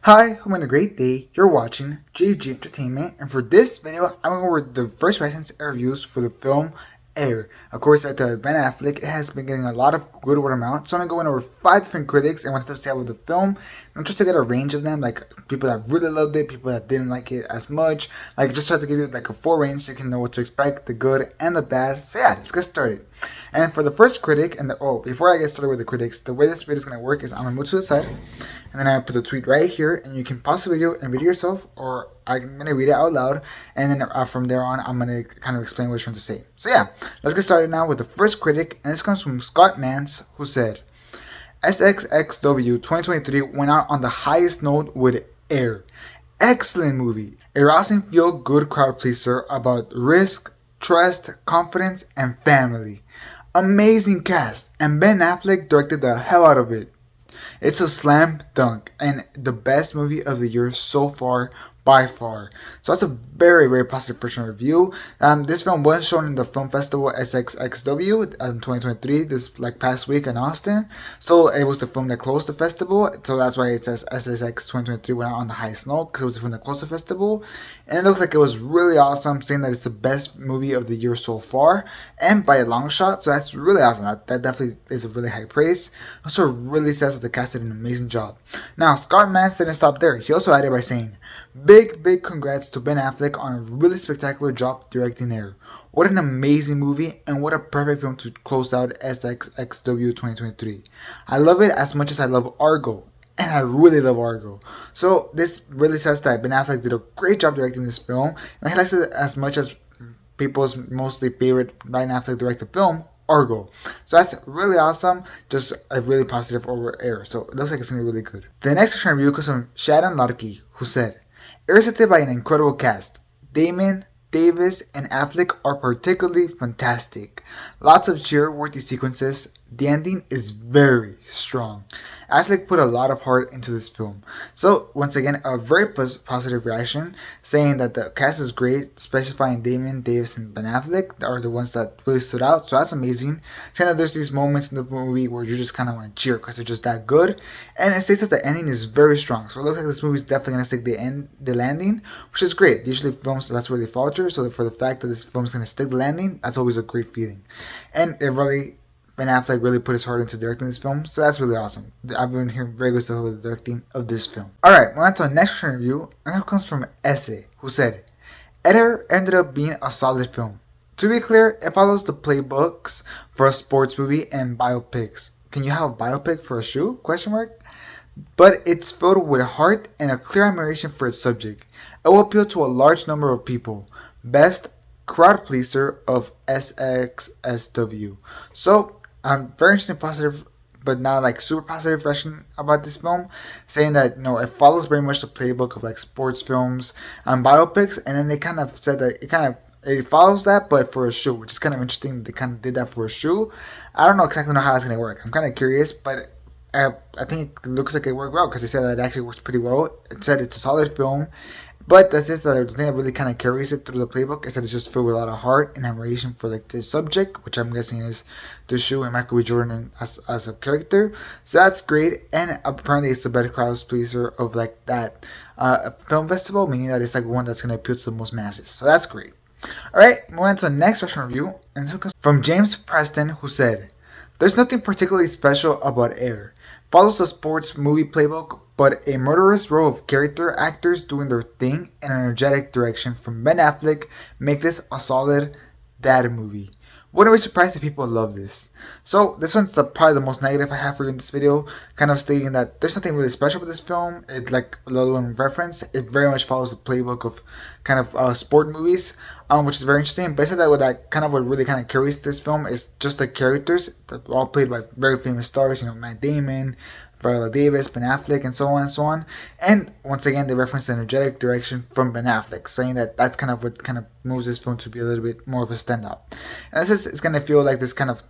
Hi, hope you're having a great day. You're watching JG Entertainment, and for this video, I'm going to go over the first reactions and reviews for the film Air. Of course, at Ben Affleck, it has been getting a lot of good word of mouth, so I'm going to go over 5 different critics and what they say about the film. I'm just to get a range of them, like people that really loved it, people that didn't like it as much, like just try to give you like a full range so you can know what to expect, the good and the bad. So yeah, let's get started. And for the first critic, before I get started with the critics, the way this video is going to work is I'm going to move to the side, and then I put the tweet right here, and you can pause the video and read it yourself, or I'm going to read it out loud, and then from there on, I'm going to kind of explain what I'm trying to say. So yeah, let's get started now with the first critic, and this comes from Scott Mance, who said, SXXW 2023 went out on the highest note with Air. Excellent movie. A rousing feel-good crowd pleaser about risk, trust, confidence, and family. Amazing cast, and Ben Affleck directed the hell out of it. It's a slam dunk and the best movie of the year so far, by far. So that's a very, very positive first review. This film was shown in the film festival SXXW in 2023, this past week in Austin. So it was the film that closed the festival. So that's why it says SXX 2023 went out on the highest note, because it was the film that closed the festival. And it looks like it was really awesome, saying that it's the best movie of the year so far, and by a long shot. So that's really awesome. That definitely is a really high praise. Also really says that the cast did an amazing job. Now, Scott Mance didn't stop there. He also added by saying, Big congrats to Ben Affleck on a really spectacular job directing Air. What an amazing movie, and what a perfect film to close out SXXW 2023. I love it as much as I love Argo, and I really love Argo. So this really says that Ben Affleck did a great job directing this film, and he likes it as much as people's mostly favorite Ben Affleck directed film, Argo. So that's really awesome. Just a really positive over Air. So it looks like it's going to be really good. The next review comes from Shannon Lotke, who said, Irritated by an incredible cast. Damon, Davis, and Affleck are particularly fantastic. Lots of cheer-worthy sequences. The ending is very strong. Affleck put a lot of heart into this film. So, once again, a very positive reaction, saying that the cast is great, specifying Damon, Davis, and Ben Affleck are the ones that really stood out. So that's amazing. Saying that there's these moments in the movie where you just kind of want to cheer because they're just that good. And it states that the ending is very strong. So it looks like this movie is definitely going to stick the landing, which is great. Usually films, that's where they falter. So for the fact that this film is going to stick the landing, that's always a great feeling. And it really, Ben Affleck really put his heart into directing this film, so that's really awesome. I've been hearing very good stuff with the directing of this film. Alright, moving on to the next review, and that comes from Esse, who said, Air ended up being a solid film. To be clear, it follows the playbooks for a sports movie and biopics. Can you have a biopic for a shoe? Question mark. But it's filled with heart and a clear admiration for its subject. It will appeal to a large number of people. Best crowd pleaser of SXSW. So, very interesting, positive, but not like super positive version about this film, saying that it follows very much the playbook of like sports films and biopics, and then they kind of said that it follows that, but for a shoe, which is kind of interesting. They kind of did that for a shoe. I don't know exactly how it's gonna work. I'm kind of curious, but I think it looks like it worked well, because they said that it actually works pretty well. It said it's a solid film. But that's just the thing that really kind of carries it through the playbook, is that it's just filled with a lot of heart and admiration for like this subject, which I'm guessing is the shoe and Michael B. Jordan as a character. So that's great, and apparently it's the better crowd pleaser of like that film festival, meaning that it's like one that's going to appeal to the most masses. So that's great. Alright, moving on to the next restaurant review, and this one comes from James Preston, who said, There's nothing particularly special about Air. Follows a sports movie playbook, but a murderous row of character actors doing their thing in an energetic direction from Ben Affleck make this a solid dad movie. Wouldn't be surprised if people love this. So this one's probably the most negative I have for you in this video, kind of stating that there's nothing really special with this film. It's like a little one reference. It very much follows the playbook of kind of sport movies, which is very interesting. But I said that what really kind of carries this film is just the characters that are all played by very famous stars. Matt Damon, Viola, Ben Affleck, and so on and so on. And once again, they reference the energetic direction from Ben Affleck, saying that that's kind of what kind of moves this film to be a little bit more of a standout. And this is, it's going to feel like this kind of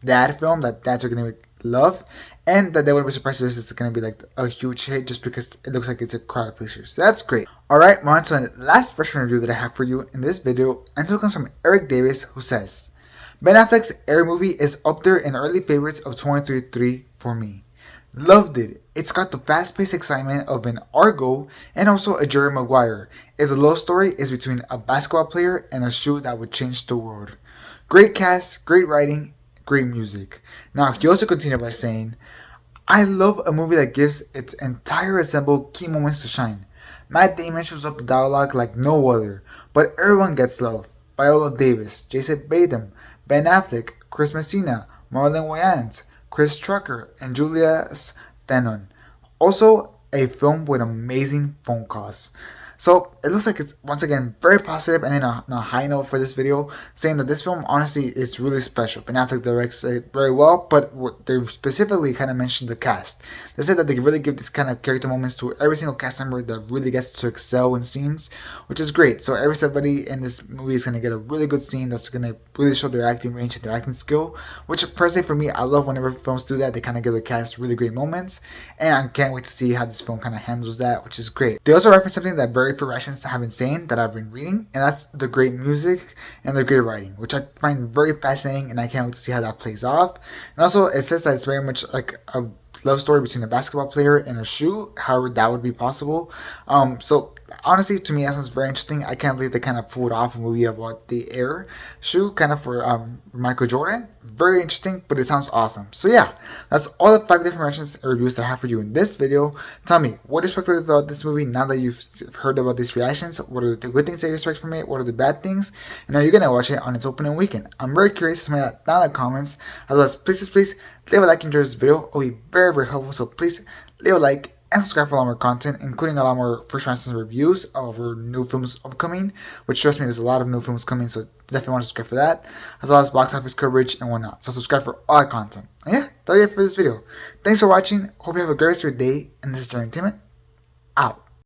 dad film that dads are going to love, and that they wouldn't be surprised if this is going to be like a huge hit, just because it looks like it's a crowd pleaser. So that's great. Alright, on to the last version review that I have for you in this video, and it comes from Eric Davis, who says, Ben Affleck's Air movie is up there in early favorites of 2023 for me. Loved it. It's got the fast-paced excitement of an Argo and also a Jerry Maguire. If the love story is between a basketball player and a shoe that would change the world. Great cast, great writing, great music. Now, he also continued by saying, I love a movie that gives its entire ensemble key moments to shine. Matt Damon shows up the dialogue like no other, but everyone gets love. Viola Davis, Jason Bateman, Ben Affleck, Chris Messina, Marlon Wayans, Chris Trucker, and Julius Denon. Also, a film with amazing phone calls. So it looks like it's once again very positive and on a high note for this video, saying that this film honestly is really special. Ben Affleck directs it very well, but they specifically kind of mentioned the cast. They said that they really give this kind of character moments to every single cast member that really gets to excel in scenes, which is great. So everybody in this movie is gonna get a really good scene that's gonna really show their acting range and their acting skill. Which personally for me, I love whenever films do that. They kind of give the cast really great moments, and I can't wait to see how this film kind of handles that, which is great. They also reference something that very few Russians have been saying that I've been reading, and that's the great music and the great writing, which I find very fascinating, and I can't wait to see how that plays off. And also, it says that it's very much like a love story between a basketball player and a shoe, however that would be possible. So honestly, to me, that sounds very interesting. I can't believe they kind of pulled off a movie about the Air shoe, kind of for Michael Jordan. Very interesting, but it sounds awesome. So yeah, that's all the 5 different reactions and reviews that I have for you in this video. Tell me, what do you expect about this movie now that you've heard about these reactions? What are the good things that you expect from it? What are the bad things? And are you going to watch it on its opening weekend? I'm very curious. Tell me that down in the comments. As well as, please leave a like and enjoy this video. It will be very, very helpful. So please leave a like and subscribe for a lot more content, including a lot more first reactions and reviews of our new films upcoming, which trust me, there's a lot of new films coming, so definitely want to subscribe for that, as well as box office coverage and whatnot. So subscribe for all that content. And yeah, that's it for this video. Thanks for watching. Hope you have a great rest of your day, and this is Journey Entertainment, out.